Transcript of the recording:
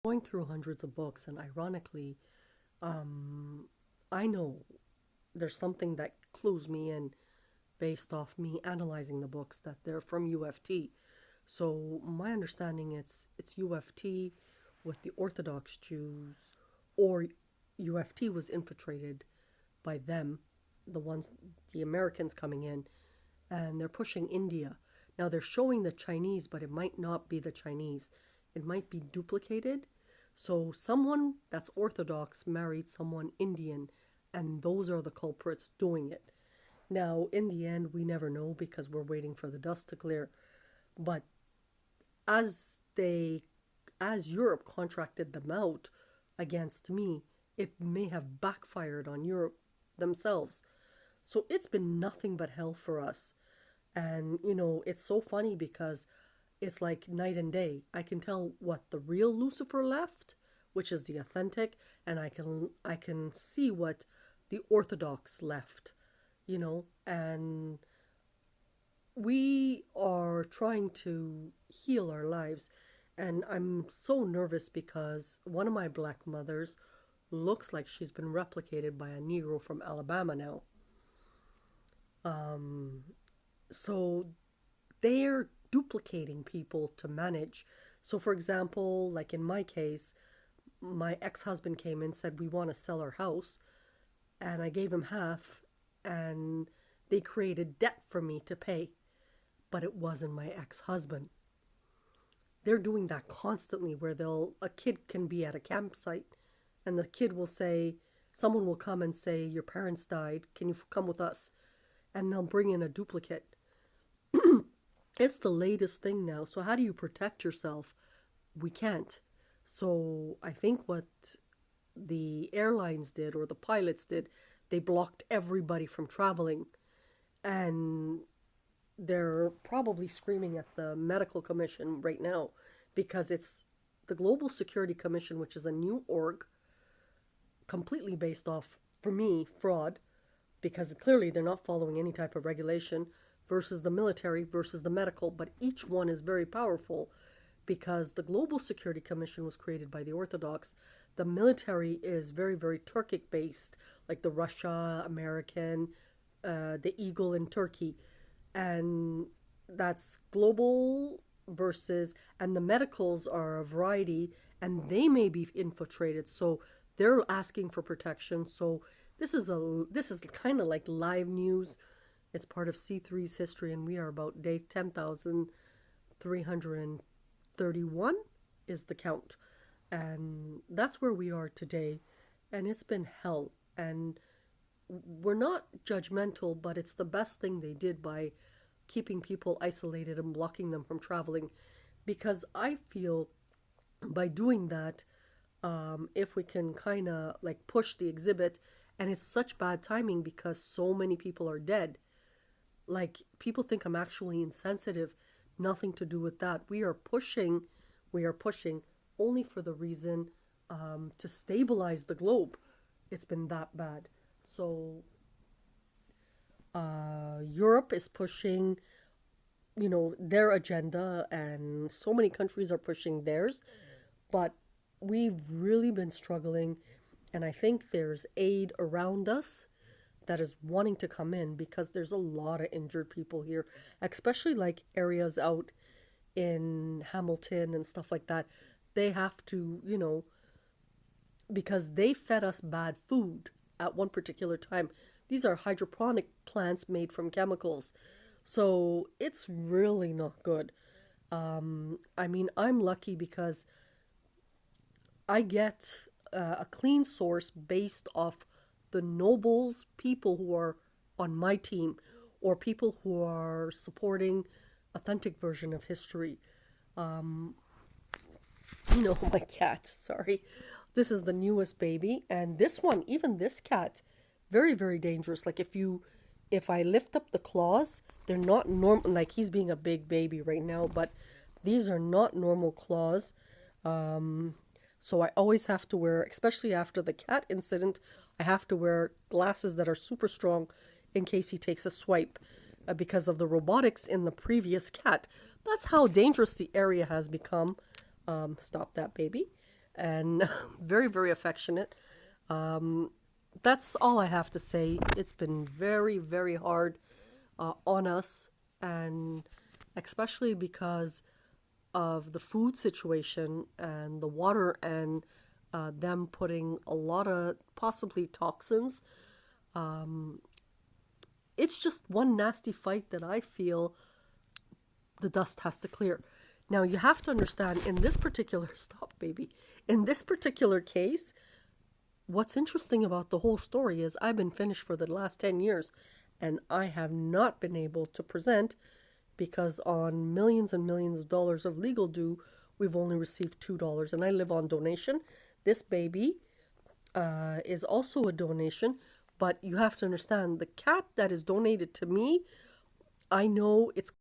Going through hundreds of books, and ironically, um, I know there's something that clues me in based off me analyzing the books that they're from UFT. So my understanding it's UFT with the Orthodox Jews, or UFT was infiltrated by them, the ones the Americans coming in, and they're pushing India. Now they're showing the Chinese, but it might not be the Chinese. It might be duplicated. So someone that's Orthodox married someone Indian, and those are the culprits doing it. Now, in the end, we never know because we're waiting for the dust to clear. But as they, as Europe contracted them out against me, it may have backfired on Europe themselves. So it's been nothing but hell for us. And, it's so funny because it's like night and day. I can tell what the real Lucifer left, which is the authentic, and I can see what the Orthodox left, and we are trying to heal our lives. And I'm so nervous because one of my black mothers looks like she's been replicated by a Negro from Alabama now. So they're duplicating people to manage. So, for example, like in my case, my ex husband came and said, "We want to sell our house." And I gave him half, and they created debt for me to pay. But it wasn't my ex husband. They're doing that constantly where a kid can be at a campsite and the kid will say, someone will come and say, "Your parents died. Can you come with us?" And they'll bring in a duplicate. It's the latest thing now. So, how do you protect yourself? We can't. So, I think what the airlines did or the pilots did, they blocked everybody from traveling. And they're probably screaming at the medical commission right now because it's the Global Security Commission, which is a new org completely based off, for me, fraud, because clearly they're not following any type of regulation, versus the military versus the medical, but each one is very powerful because the Global Security Commission was created by the Orthodox. The military is very, very Turkic based, like the Russia, American, the Eagle in Turkey. And that's global versus, and the medicals are a variety, and they may be infiltrated. So they're asking for protection. So this is kind of like live news. It's part of C3's history, and we are about day 10,331 is the count. And that's where we are today. And it's been hell. And we're not judgmental, but it's the best thing they did by keeping people isolated and blocking them from traveling. Because I feel by doing that, if we can kind of like push the exhibit, and it's such bad timing because so many people are dead. Like, people think I'm actually insensitive. Nothing to do with that. We are pushing only for the reason to stabilize the globe. It's been that bad. So Europe is pushing, their agenda, and so many countries are pushing theirs. But we've really been struggling, and I think there's aid around us that is wanting to come in because there's a lot of injured people here, especially like areas out in Hamilton and stuff like that. They have to, because they fed us bad food at one particular time. These are hydroponic plants made from chemicals. So it's really not good. I mean, I'm lucky because I get a clean source based off the nobles, people who are on my team, or people who are supporting authentic version of history. My cat, sorry. This is the newest baby, and this one, even this cat, very, very dangerous. Like, if I lift up the claws, they're not normal. Like, he's being a big baby right now, but these are not normal claws. So I always have to wear, especially after the cat incident, I have to wear glasses that are super strong in case he takes a swipe, because of the robotics in the previous cat. That's how dangerous the area has become. Stop that, baby. and very, very affectionate. That's all I have to say. It's been very, very hard on us, and especially because of the food situation and the water, and them putting a lot of possibly toxins. It's just one nasty fight that I feel the dust has to clear. Now you have to understand in this particular stop, baby. In this particular case, what's interesting about the whole story is I've been finished for the last 10 years and I have not been able to present because on millions and millions of dollars of legal due, we've only received $2 and I live on donation. This baby is also a donation, but you have to understand the cat that is donated to me, I know it's